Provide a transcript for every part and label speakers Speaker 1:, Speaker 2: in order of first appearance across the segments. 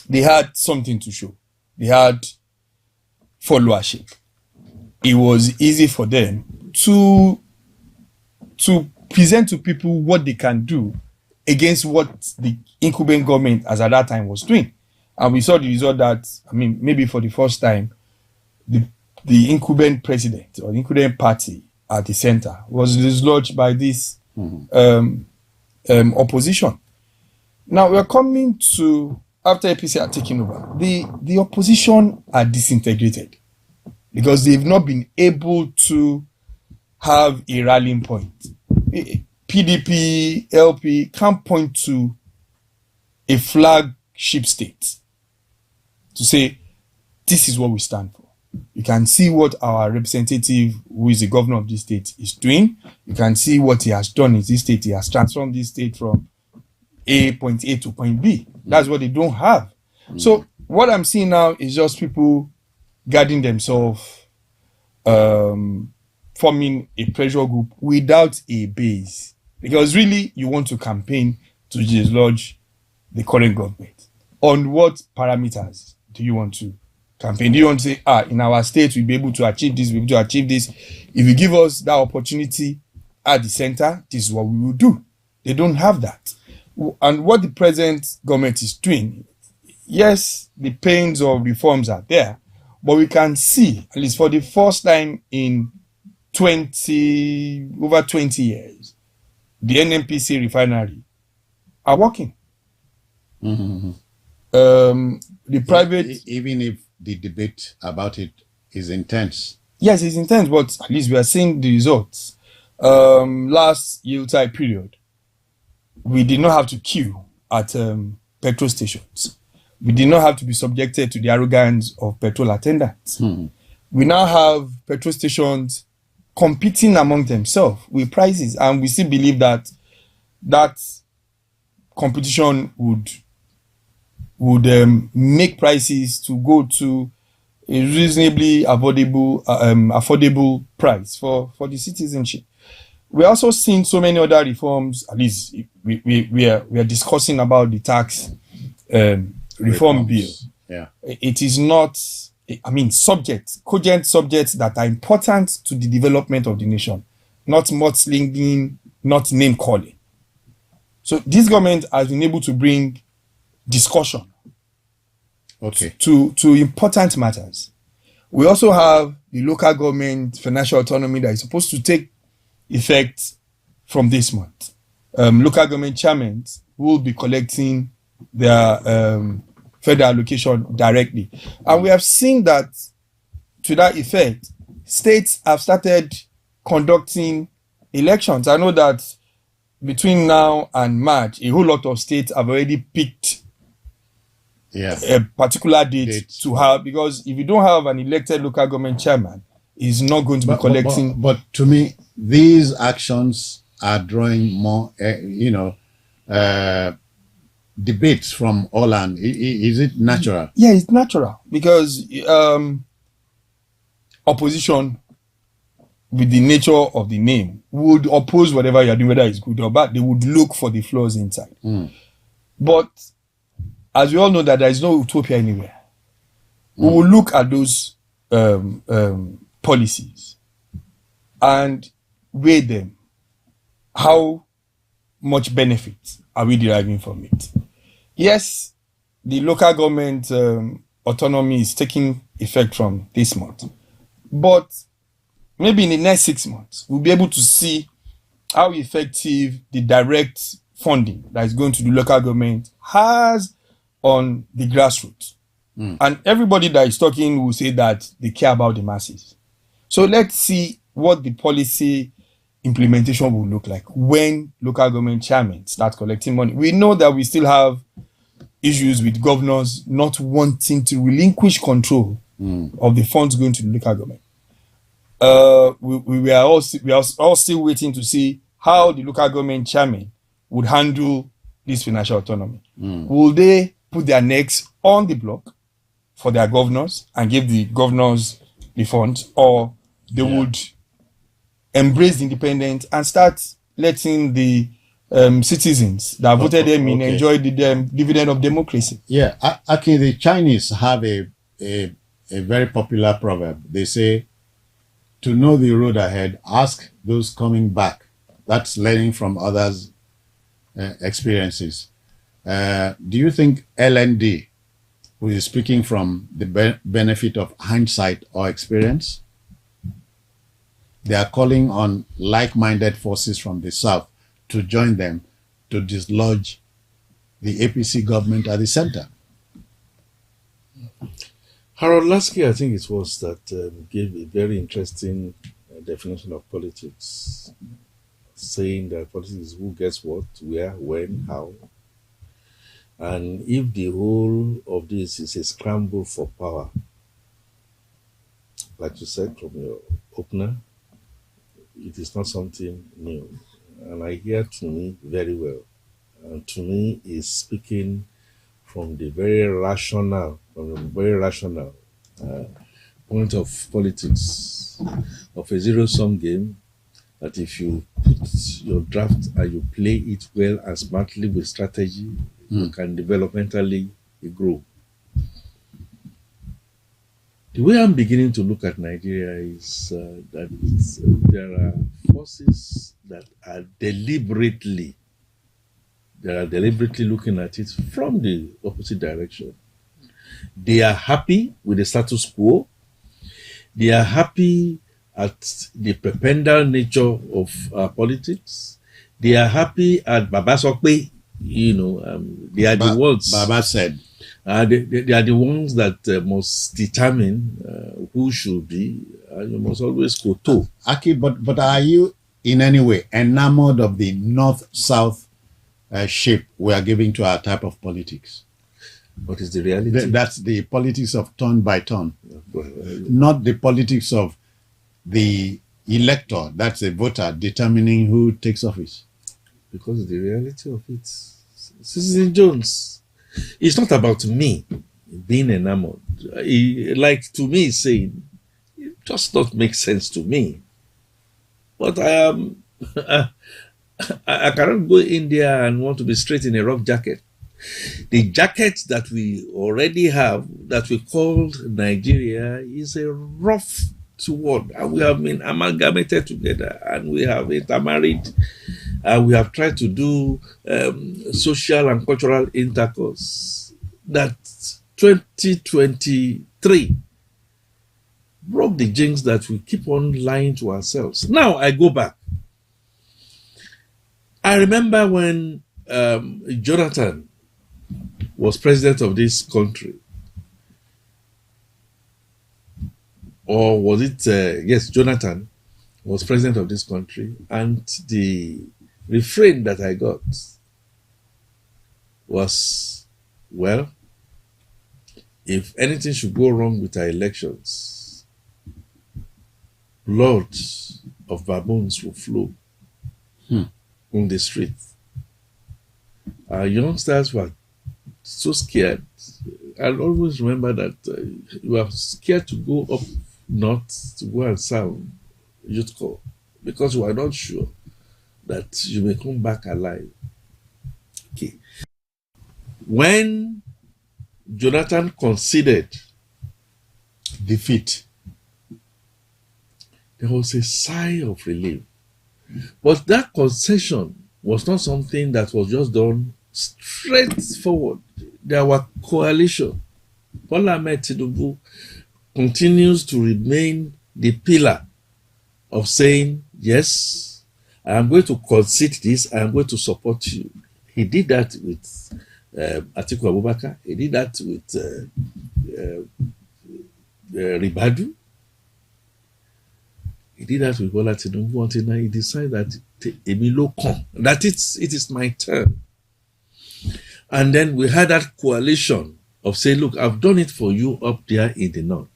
Speaker 1: they had something to show. They had followership. It was easy for them to present to people what they can do against what the incumbent government as at that time was doing. And we saw the result that, maybe for the first time, the incumbent president or the incumbent party at the center was dislodged by this opposition. Now we're coming to, after APC are taking over, the opposition are disintegrated because they've not been able to have a rallying point. PDP, LP can't point to a flagship state to say, this is what we stand for. You can see what our representative, who is the governor of this state, is doing. You can see what he has done in this state. He has transformed this state from point A to point B. That's what they don't have. So what I'm seeing now is just people guarding themselves, forming a pressure group without a base. Because really, you want to campaign to dislodge the current government. On what parameters do you want to campaign? Do you want to say, in our state, we'll be able to achieve this, we'll be able to achieve this. If you give us that opportunity at the center, this is what we will do. They don't have that. And what the present government is doing, yes, the pains of reforms are there, but we can see, at least for the first time in over 20 years, the NNPC refinery are working. The private...
Speaker 2: Even if the debate about it is intense.
Speaker 1: Yes, it's intense, but at least we are seeing the results. Last Yuletide period, we did not have to queue at petrol stations. We did not have to be subjected to the arrogance of petrol attendants. We now have petrol stations competing among themselves with prices, and we still believe that competition would make prices to go to a reasonably affordable price for the citizenship. We're also seeing so many other reforms. At least we are discussing about the tax reform bill.
Speaker 2: Yeah.
Speaker 1: It is not, cogent subjects that are important to the development of the nation, not mudslinging, not name calling. So this government has been able to bring discussion to important matters. We also have the local government financial autonomy that is supposed to take effect from this month. Local government chairmen will be collecting their federal allocation directly. And we have seen that, to that effect, states have started conducting elections. I know that between now and March, a whole lot of states have already picked a particular date to have, because if you don't have an elected local government chairman, he's not going to be collecting.
Speaker 2: But to me, these actions are drawing more, debates from all and is it natural?
Speaker 1: Yeah, it's natural because opposition, with the nature of the name, would oppose whatever you're doing, whether it's good or bad. They would look for the flaws inside. But as we all know that there is no utopia anywhere, we will look at those policies and weigh them. How much benefit are we deriving from it? Yes, the local government autonomy is taking effect from this month, but maybe in the next 6 months, we'll be able to see how effective the direct funding that is going to the local government has on the grassroots. And everybody that is talking will say that they care about the masses. So let's see what the policy implementation will look like when local government chairmen start collecting money. We know that we still have issues with governors not wanting to relinquish control of the funds going to the local government. We are all still waiting to see how the local government chairman would handle this financial autonomy. Will they put their necks on the block for their governors and give the governors the funds, or they would embrace the independence and start letting the citizens that voted them in
Speaker 2: okay.
Speaker 1: enjoy the dividend of democracy.
Speaker 2: Yeah, actually, the Chinese have a very popular proverb. They say, to know the road ahead, ask those coming back. That's learning from others' experiences. Do you think LND, who is speaking from the benefit of hindsight or experience, they are calling on like-minded forces from the South to join them to dislodge the APC government at the center?
Speaker 3: Harold Lasky, I think it was, that gave a very interesting definition of politics, saying that politics is who gets what, where, when, how. And if the whole of this is a scramble for power, like you said from your opener, it is not something new. And I hear Tumi very well. And Tumi is speaking from the very rational point of politics, of a zero-sum game, that if you put your draft and you play it well and smartly with strategy, you can developmentally grow. The way I'm beginning to look at Nigeria is that there are forces that are deliberately looking at it from the opposite direction. They are happy with the status quo. They are happy at the prebendal nature of politics. They are happy at Baba Sokpe. They are the ones.
Speaker 2: Baba said.
Speaker 3: They are the ones that must determine who should be. You must always go to.
Speaker 2: Aki, but are you in any way enamored of the north-south shape we are giving to our type of politics?
Speaker 3: What is the reality?
Speaker 2: That's the politics of turn by turn, not the politics of the elector, that's a voter, determining who takes office.
Speaker 3: Because the reality of it, Citizen Jones, it's not about me being enamored. Like to me saying, it does not make sense to me. But I am, I cannot go in there and want to be straight in a rough jacket. The jacket that we already have, that we called Nigeria, is a rough sword, and we have been amalgamated together, and we have intermarried, and we have tried to do social and cultural intercourse. That 2023 broke the jinx that we keep on lying to ourselves. Now I go back. I remember when Jonathan was president of this country. Or was it, yes, Jonathan was president of this country, and the refrain that I got was, well, if anything should go wrong with our elections, blood of baboons will flow on the street. Our youngsters were so scared. I'll always remember that you are scared to go up north to go and sound youth call because you are not sure that you may come back alive. Okay. When Jonathan conceded
Speaker 2: defeat,
Speaker 3: there was a sigh of relief. But that concession was not something that was just done straightforward. There were coalition. Bola Ahmed Tinubu continues to remain the pillar of saying, yes, I am going to concede this, I am going to support you. He did that with Atiku Abubakar. He did that with Ribadu. He did that with Bola Tinubu until now he decided that that it is my turn. And then we had that coalition of saying, look, I've done it for you up there in the north.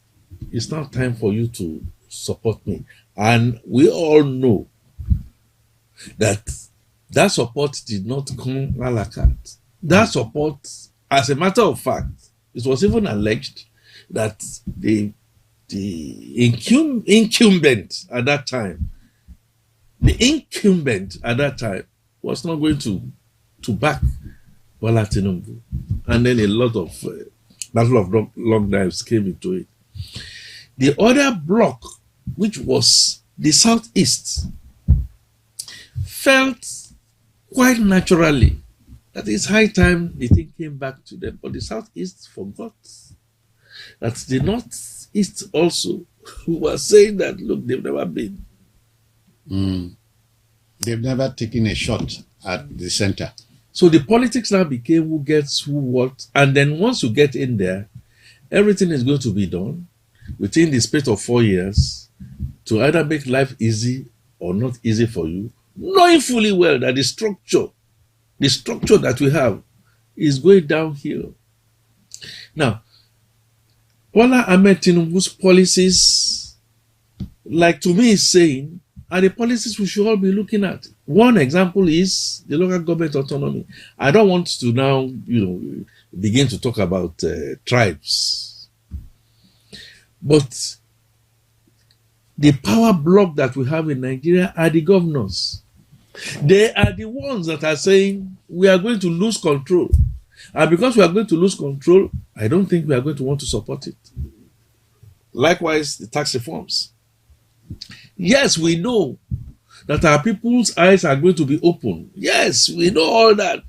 Speaker 3: It's now time for you to support me. And we all know that that support did not come a la carte. That support, as a matter of fact, it was even alleged that the incumbent at that time was not going to back Bola Tinubu. And then a lot of battle of long knives came into it. The other bloc, which was the Southeast, felt quite naturally that it's high time the thing came back to them. But the Southeast forgot that the Northeast also was saying that, look, they've never been.
Speaker 2: They've never taken a shot at the center.
Speaker 3: So the politics now became who gets who what. And then once you get in there, everything is going to be done within the space of 4 years to either make life easy or not easy for you, knowing fully well that the structure that we have is going downhill. Now, Bola Ahmed Tinubu's policies, like to me is saying, are the policies we should all be looking at. One example is the local government autonomy. I don't want to now, begin to talk about tribes. But the power block that we have in Nigeria are the governors. They are the ones that are saying we are going to lose control. And because we are going to lose control, I don't think we are going to want to support it. Likewise, the tax reforms. Yes, we know that our people's eyes are going to be open. Yes, we know all that.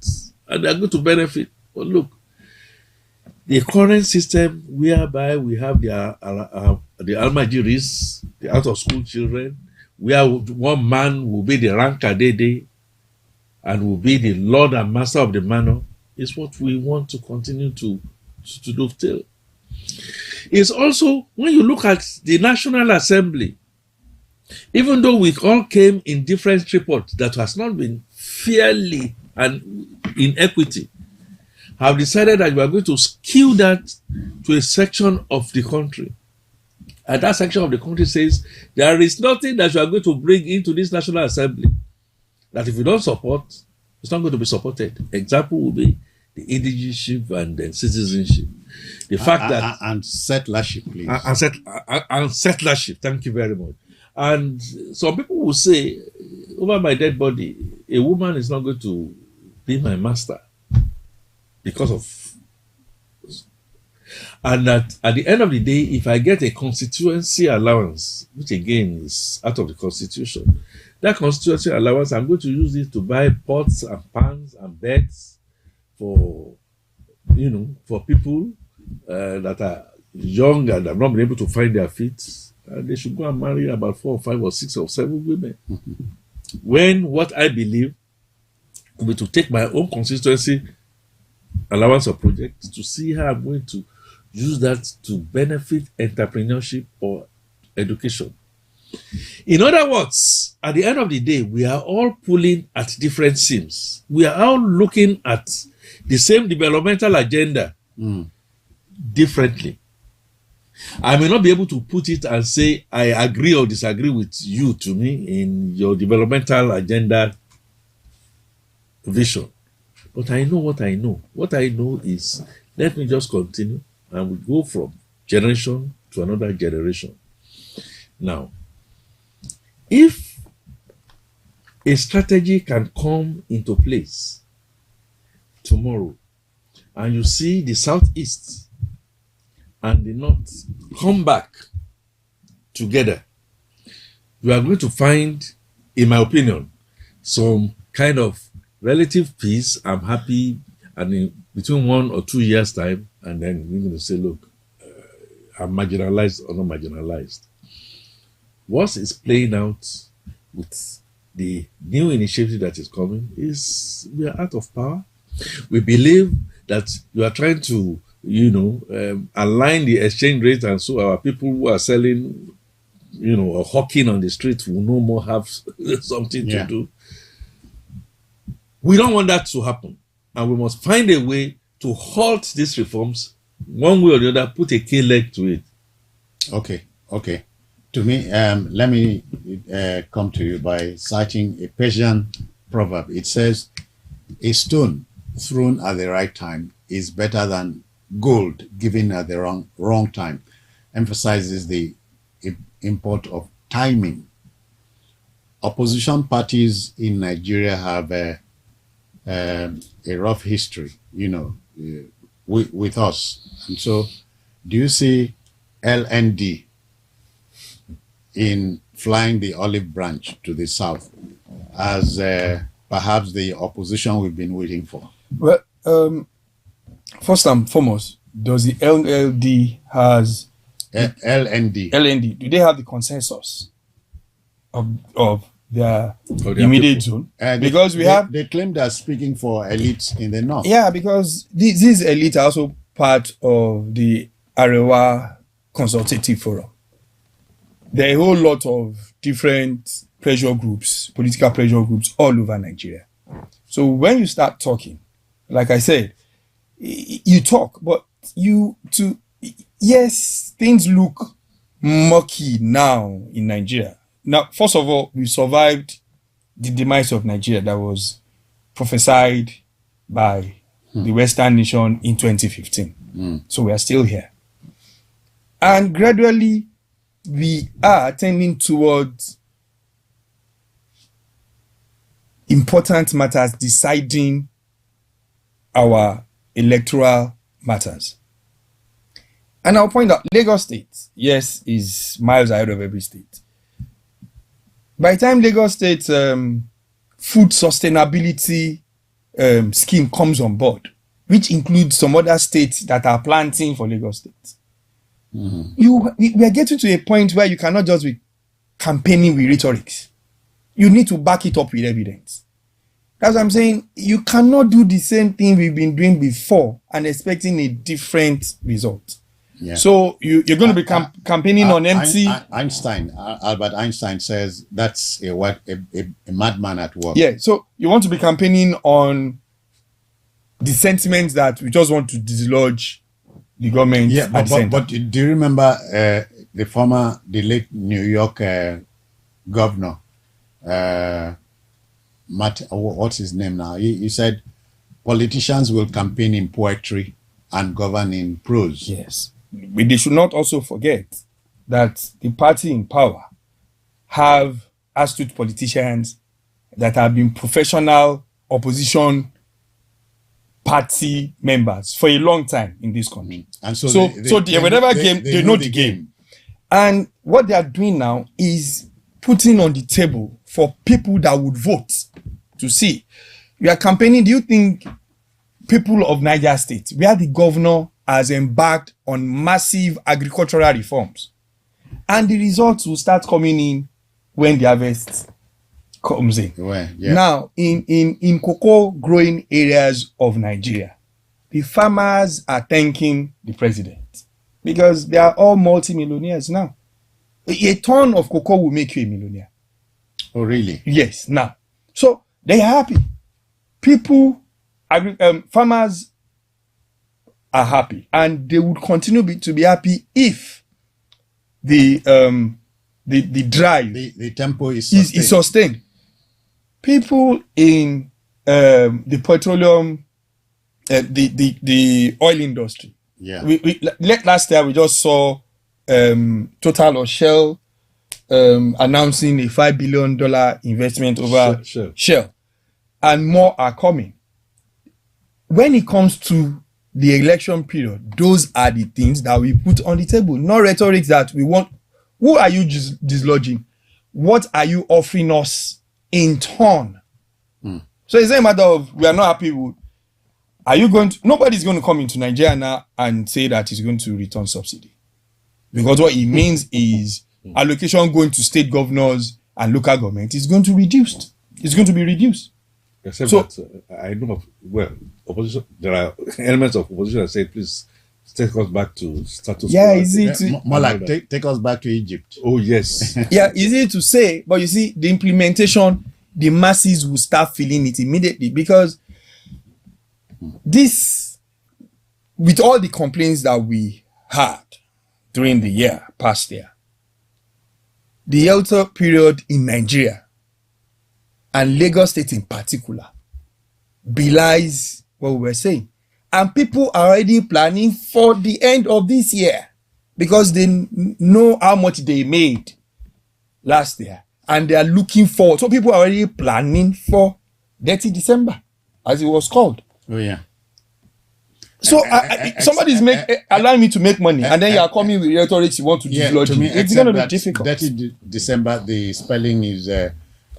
Speaker 3: And they are going to benefit. But look, the current system whereby we have the Almajiris, the out-of-school children, where one man will be the ranker day and will be the lord and master of the manor, is what we want to continue to dovetail. It's also, when you look at the National Assembly, even though we all came in different tripods that has not been fairly and in equity, have decided that we are going to skew that to a section of the country. And that section of the country says there is nothing that you are going to bring into this National Assembly that if you don't support, it's not going to be supported. Example will be the indigenship and then citizenship. The fact that...
Speaker 2: And settlership, please.
Speaker 3: And settlership, thank you very much. And some people will say, over my dead body, a woman is not going to be my master because of... And that at the end of the day, if I get a constituency allowance, which again is out of the constitution, that constituency allowance, I'm going to use it to buy pots and pans and beds for, for people that are young and have not been able to find their feet. And they should go and marry about 4 or 5 or 6 or 7 women. When what I believe will be to take my own constituency allowance of projects to see how I'm going to use that to benefit entrepreneurship or education. In other words, at the end of the day, we are all pulling at different seams. We are all looking at the same developmental agenda differently. I may not be able to put it and say I agree or disagree with you to me in your developmental agenda vision. But I know what I know. What I know is, let me just continue and we go from generation to another generation. Now, if a strategy can come into place tomorrow and you see the Southeast and the North come back together, you are going to find, in my opinion, some kind of relative peace. I'm happy, and in between 1 or 2 years' time, and then we're going to say, look, I'm marginalized or not marginalized. What is playing out with the new initiative that is coming is we are out of power. We believe that you are trying to align the exchange rate, and so our people who are selling, or hawking on the street will no more have something to do. We don't want that to happen, and we must find a way to halt these reforms one way or the other, put a key leg to it.
Speaker 2: Okay. To me, let me come to you by citing a Persian proverb. It says, a stone thrown at the right time is better than gold given at the wrong time. Emphasizes the import of timing. Opposition parties in Nigeria have a rough history, with us. And so, do you see LND in flying the olive branch to the south as perhaps the opposition we've been waiting for?
Speaker 1: Well, first and foremost, does the LLD has
Speaker 2: LND?
Speaker 1: Do they have the consensus of their
Speaker 3: their
Speaker 1: immediate
Speaker 3: people.
Speaker 1: zone? Because
Speaker 2: they claim they're speaking for elites in the north.
Speaker 1: Yeah, because these elites are also part of the Arewa Consultative Forum. There are a whole lot of different pressure groups, political pressure groups all over Nigeria. So when you start talking, like I said, you talk, but yes, things look murky now in Nigeria. Now, first of all, we survived the demise of Nigeria that was prophesied by the Western nation in 2015. So we are still here. And gradually, we are tending towards important matters, deciding our electoral matters. And I'll point out, Lagos State, yes, is miles ahead of every state. By the time Lagos State food sustainability scheme comes on board, which includes some other states that are planting for Lagos State, we are getting to a point where you cannot just be campaigning with rhetorics. You need to back it up with evidence. That's what I'm saying. You cannot do the same thing we've been doing before and expecting a different result.
Speaker 2: Yeah.
Speaker 1: So you're going to be campaigning on empty.
Speaker 2: Albert Einstein says that's a madman at work.
Speaker 1: Yeah. So you want to be campaigning on the sentiments that we just want to dislodge the government.
Speaker 2: Yeah, but do you remember the late New York governor, what's his name now? He said politicians will campaign in poetry and govern in prose.
Speaker 1: Yes. But they should not also forget that the party in power have astute politicians that have been professional opposition party members for a long time in this country. And so whatever game, they know the game. And what they are doing now is putting on the table for people that would vote to see. We are campaigning. Do you think people of Niger State, where the governor has embarked on massive agricultural reforms, and the results will start coming in when the harvest comes in?
Speaker 2: Well, yeah.
Speaker 1: Now, in cocoa growing areas of Nigeria, the farmers are thanking the president because they are all multi-millionaires now. A ton of cocoa will make you a millionaire.
Speaker 2: Oh, really?
Speaker 1: Yes. Now, so they are happy. Farmers are happy, and they would continue to be happy if the drive,
Speaker 2: the tempo is
Speaker 1: sustained. People in the petroleum, the oil industry.
Speaker 2: Yeah.
Speaker 1: Last year we just saw Total or Shell announcing a $5 billion investment over Shell, and more are coming. When it comes to the election period, those are the things that we put on the table, not rhetoric that we want. Who are you dislodging? What are you offering us in turn? So it's a matter of, we are not happy with. Nobody's going to come into Nigeria now and say that he's going to return subsidy. Because what it means is allocation going to state governors and local government is going to reduce. It's going to be reduced.
Speaker 3: Except that I know of, opposition, there are elements of opposition that say, please take us back to status quo.
Speaker 1: Yeah, easy
Speaker 2: more like take us back to Egypt.
Speaker 3: Oh, yes.
Speaker 1: Yeah, easy to say, but you see, the implementation, the masses will start feeling it immediately, because this, with all the complaints that we had during the past year, the health period in Nigeria, and Lagos State in particular, belies what we were saying. And people are already planning for the end of this year because they know how much they made last year and they are looking forward. So people are already planning for 30 December as it was called.
Speaker 2: Oh yeah.
Speaker 1: So somebody's allowing me to make money, and then you are coming with rhetoric you want to dislodge
Speaker 2: to me,
Speaker 1: me. It's going to be
Speaker 2: that
Speaker 1: difficult.
Speaker 2: 30 December, the spelling is a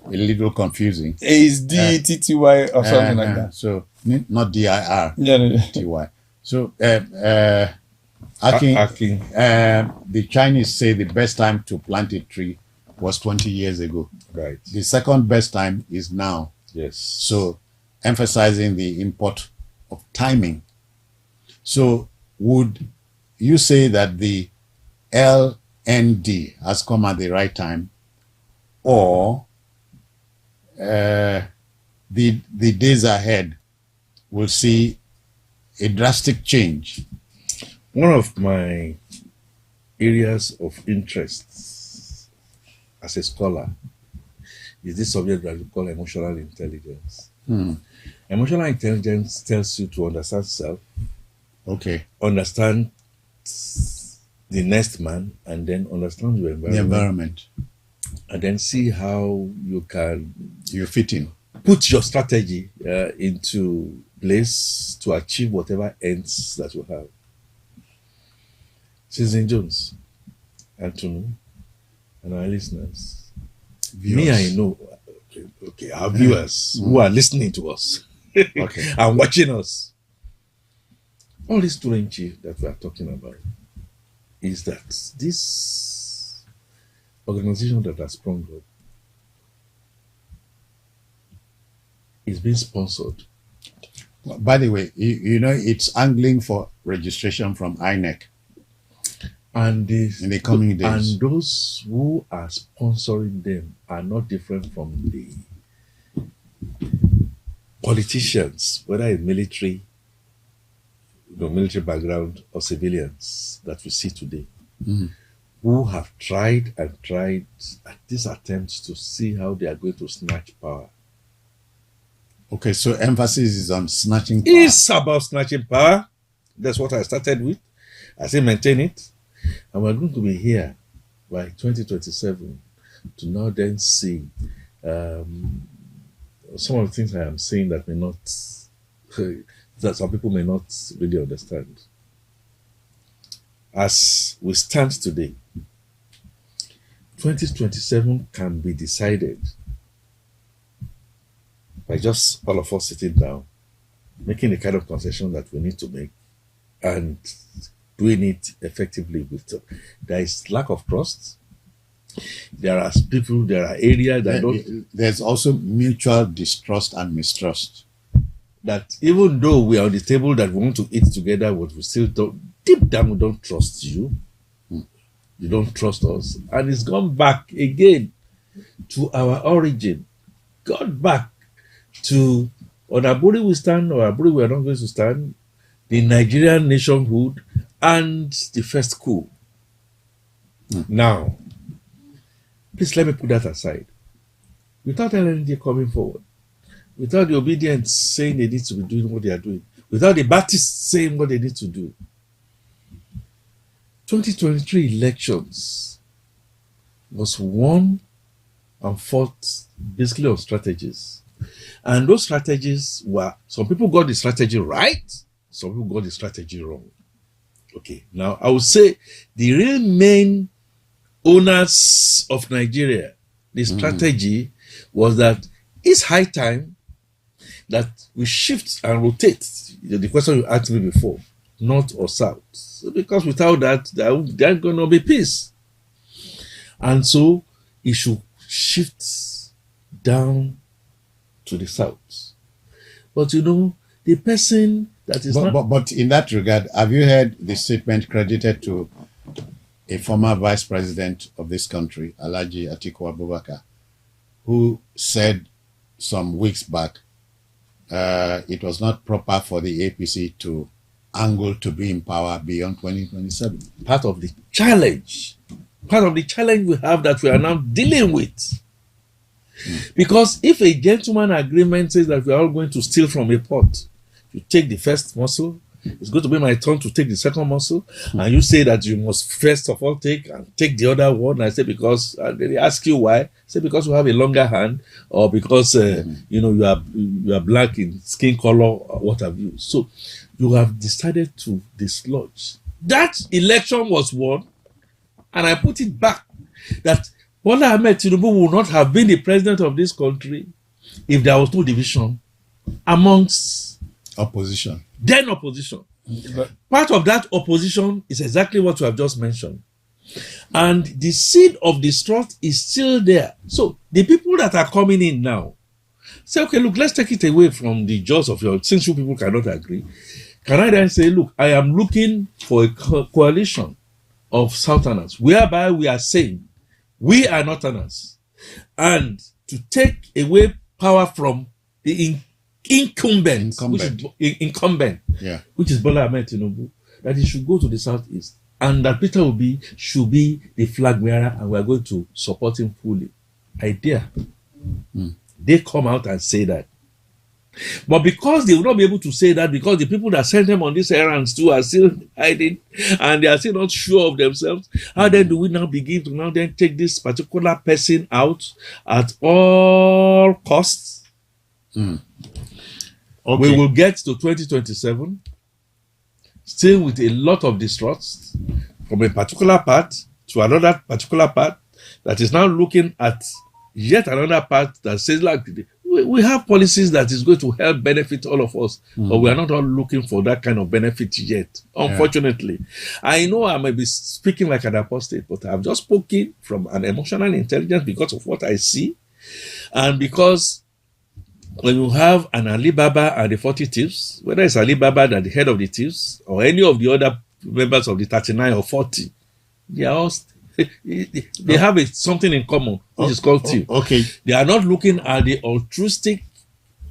Speaker 2: little confusing.
Speaker 1: It's DTTY or something like that.
Speaker 2: So not DIR.
Speaker 1: Yeah.
Speaker 2: TY. So Akin, the Chinese say the best time to plant a tree was 20 years ago.
Speaker 3: Right.
Speaker 2: The second best time is now.
Speaker 3: Yes.
Speaker 2: So emphasizing the import of timing. So would you say that the LND has come at the right time, or the days ahead will see a drastic change?
Speaker 3: One of my areas of interest as a scholar is this subject that we call emotional intelligence. Emotional intelligence tells you to understand self,
Speaker 2: Okay.
Speaker 3: understand the next man, and then understand your environment.
Speaker 2: The environment.
Speaker 3: And then see how you can
Speaker 2: You fit in.
Speaker 3: put your strategy into place to achieve whatever ends that you have. Citizen Jones, Anthony, and our listeners. Me, I know. Okay, our viewers who are listening to us
Speaker 2: Okay.
Speaker 3: and watching us. All this student chief that we are talking about is that this organization that has sprung up is being sponsored.
Speaker 2: By the way, you know, it's angling for registration from INEC
Speaker 3: And
Speaker 2: in the coming days.
Speaker 3: And those who are sponsoring them are not different from the politicians, whether in military, military background, or civilians that we see today, who have tried and tried at these attempts to see how they are going to snatch power.
Speaker 2: Okay, so emphasis is on snatching power.
Speaker 3: It's about snatching power. That's what I started with. I say maintain it. And we're going to be here by 2027 to now then see some of the things I am saying that may not, that some people may not really understand. As we stand today, 2027 can be decided by just all of us sitting down, making the kind of concession that we need to make, and doing it effectively. There is lack of trust. There are people, there are areas that don't.
Speaker 2: There's also mutual distrust and mistrust.
Speaker 3: That even though we are on the table that we want to eat together, but we still don't, deep down, we don't trust you. You don't trust us. And it's gone back again to our origin. Gone back to on Aburi we stand, or Aburi we are not going to stand, the Nigerian nationhood, and the first coup. Now, please let me put that aside. Without LND coming forward, without the obedience saying they need to be doing what they are doing, without the Baptists saying what they need to do, 2023 elections was won and fought basically on strategies. And those strategies were, some people got the strategy right, some people got the strategy wrong. Okay, now I would say the real main owners of Nigeria, the strategy was that it's high time that we shift and rotate. The question you asked me before, north or south. So because without that, there's going to be peace. And so it should shift down to the south. But the person that is
Speaker 2: but in that regard, have you heard the statement credited to a former vice president of this country, Alhaji Atiku Abubakar, who said some weeks back it was not proper for the APC to angle to be in power beyond 2027.
Speaker 3: Part of the challenge we have that we are now dealing with. Because if a gentleman agreement says that we are all going to steal from a pot, you take the first morsel It's going to be my turn to take the second muscle. And you say that you must first of all take the other one. I say, because they ask you why. I say, because you have a longer hand, or because you are black in skin color, or what have you. So you have decided to dislodge. That election was won, and I put it back that Bola Ahmed Tinubu would not have been the president of this country if there was no division amongst
Speaker 2: Opposition.
Speaker 3: then opposition.
Speaker 1: But
Speaker 3: Part of that opposition is exactly what you have just mentioned. And the seed of distrust is still there. So the people that are coming in now say, okay, look, let's take it away from the jaws of your, since you people cannot agree. Can I then say, look, I am looking for a coalition of Southerners, whereby we are saying we are Northerners, and to take away power from the incumbent,
Speaker 2: Yeah.
Speaker 3: which is Bola Ahmed Tinubu, that he should go to the southeast, and that Peter Obi should be the flag bearer, and we are going to support him fully. Idea. They come out and say that. But because they will not be able to say that, because the people that sent them on these errands too are still hiding, and they are still not sure of themselves, how then do we now begin to now then take this particular person out at all costs?
Speaker 2: Okay.
Speaker 3: We will get to 2027 still with a lot of distrust from a particular part to another particular part that is now looking at yet another part that says, like, we have policies that is going to help benefit all of us, but we are not all looking for that kind of benefit yet, unfortunately. I know I may be speaking like an apostate, but I've just spoken from an emotional intelligence because of what I see, and because when you have an Alibaba and the 40 thieves, whether it's Alibaba that the head of the thieves or any of the other members of the 39 or 40, they are all they have something in common, which is called thief.
Speaker 2: Okay.
Speaker 3: They are not looking at the altruistic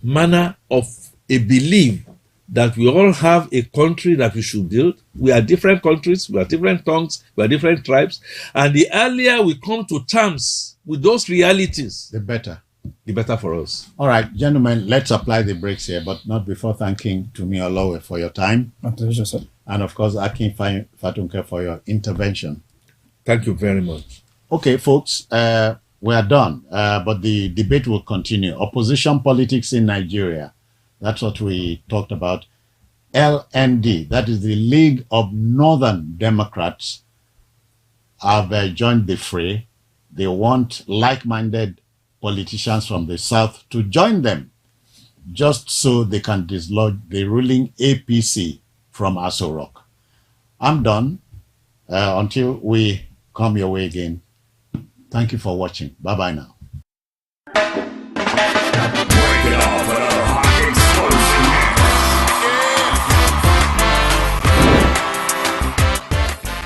Speaker 3: manner of a belief that we all have a country that we should build. We are different countries, we are different tongues, we are different tribes, and the earlier we come to terms with those realities,
Speaker 2: The better.
Speaker 3: the better for us.
Speaker 2: All right, gentlemen, let's apply the brakes here, but not before thanking Tumi Olowe for your time,
Speaker 1: my pleasure, sir.
Speaker 2: and of course, Akin Fatunke for your intervention.
Speaker 3: Thank you very much.
Speaker 2: Okay, folks, we are done, but the debate will continue. Opposition politics in Nigeria. That's what we talked about. LND, that is the League of Northern Democrats, have joined the fray. They want like-minded politicians from the South to join them, just so they can dislodge the ruling APC from Aso Rock. I'm done. Until we come your way again. Thank you for watching. Bye-bye now.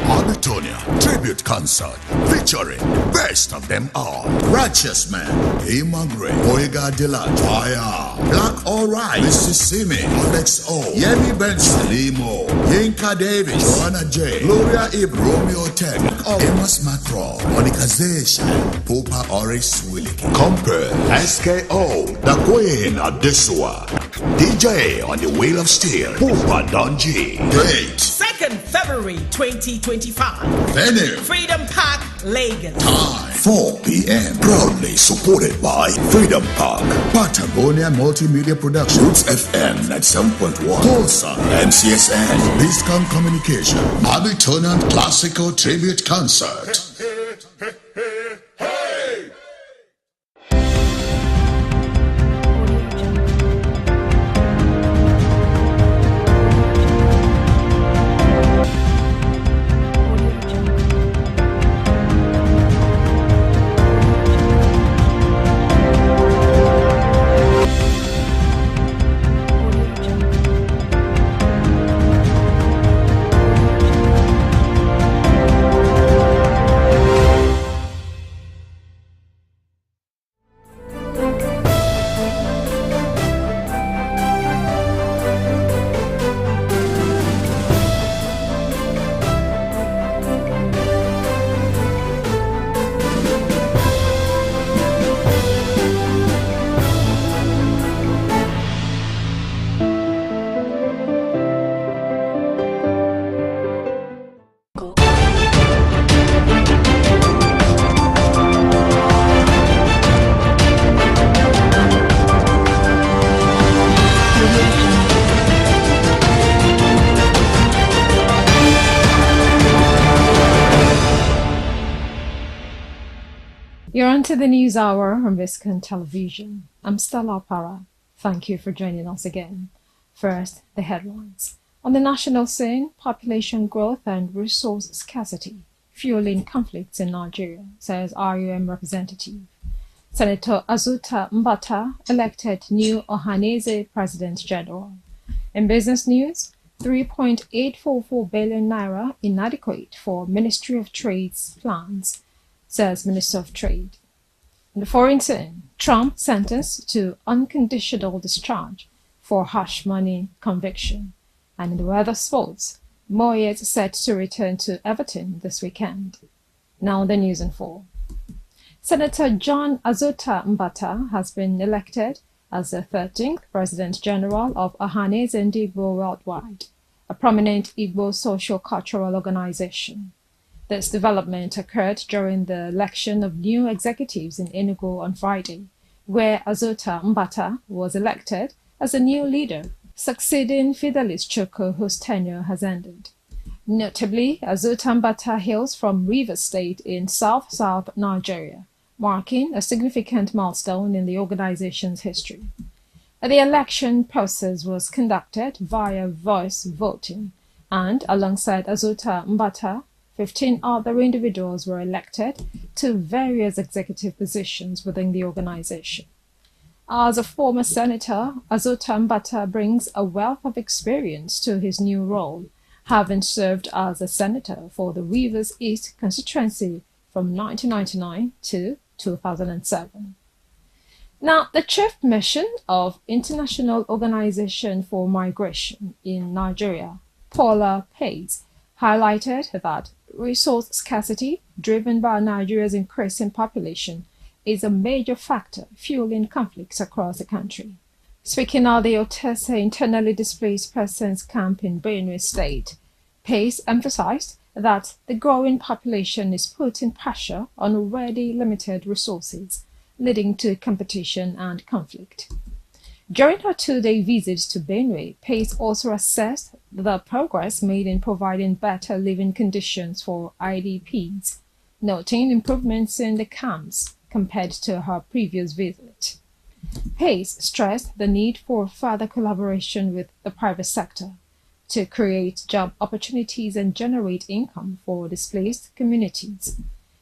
Speaker 4: Anatolia Tribute Concert featuring best of them all. Righteous Man, Imagre, Oiga Delaj, Fire, Black Alright, Mr. Simi, Alex O, Yemi Benson, Limo, Yinka Davis, Joanna J, Gloria Ib, Romeo Tech, Amos Macron, Monica Zesh, Popa Oris Williki, Compare, SKO, The Queen Adesua, DJ on the Wheel of Steel, Popa Donji. Date
Speaker 5: 2nd February 2025.
Speaker 4: Venue
Speaker 5: Freedom Park, Lagos.
Speaker 4: Time 4 p.m. Proudly supported by Freedom Park, Patagonia Multimedia Productions, FM 97.1, Tulsa, MCSN, Biscon Communication, Abitonian Classical Tribute Concert.
Speaker 6: You're on to the news hour on Biscon Television. I'm Stella Para. Thank you for joining us again. First, the headlines. On the national scene, population growth and resource scarcity fueling conflicts in Nigeria, says RUM representative. Senator Azuta Mbata elected new Ohanese President General. In business news, 3.844 billion naira inadequate for Ministry of Trade's plans, says Minister of Trade. In the foreign scene, Trump sentenced to unconditional discharge for hush money conviction. And in the weather sports, Moyes set to return to Everton this weekend. Now the news in full. Senator John Azuta Mbata has been elected as the 13th President General of Ohanese Igbo Worldwide, a prominent Igbo social-cultural organization. This development occurred during the election of new executives in Enugu on Friday, where Azuta Mbata was elected as a new leader, succeeding Fidelis Choko, whose tenure has ended. Notably, Azuta Mbata hails from Rivers State in south-south Nigeria, marking a significant milestone in the organization's history. The election process was conducted via voice voting, and alongside Azuta Mbata, 15 other individuals were elected to various executive positions within the organization. As a former senator, Azuta Mbata brings a wealth of experience to his new role, having served as a senator for the Rivers East constituency from 1999 to 2007. Now, the chief mission of International Organization for Migration in Nigeria, Paula Pace, highlighted that resource scarcity, driven by Nigeria's increasing population, is a major factor fueling conflicts across the country. Speaking at the Otese internally displaced persons camp in Benue State, Pace emphasized that the growing population is putting pressure on already limited resources, leading to competition and conflict. During her two-day visit to Benue, Pace also assessed the progress made in providing better living conditions for IDPs, noting improvements in the camps compared to her previous visit. Pace stressed the need for further collaboration with the private sector to create job opportunities and generate income for displaced communities.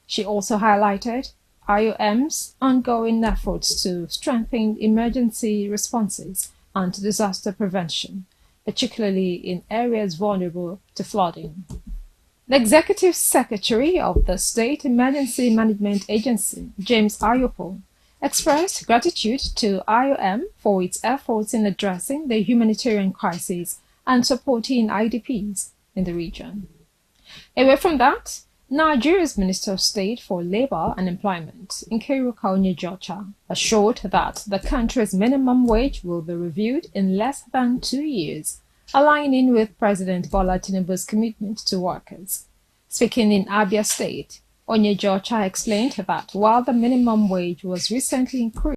Speaker 6: She also highlighted IOM's ongoing efforts to strengthen emergency responses and disaster prevention, particularly in areas vulnerable to flooding. The Executive Secretary of the State Emergency Management Agency, James Ayopo, expressed gratitude to IOM for its efforts in addressing the humanitarian crisis and supporting IDPs in the region. Away from that, Nigeria's Minister of State for Labor and Employment, Nkeruka Onyejocha, assured that the country's minimum wage will be reviewed in less than 2 years, aligning with President Bola Tinubu's commitment to workers. Speaking in Abia State, Onyejocha explained that while the minimum wage was recently increased,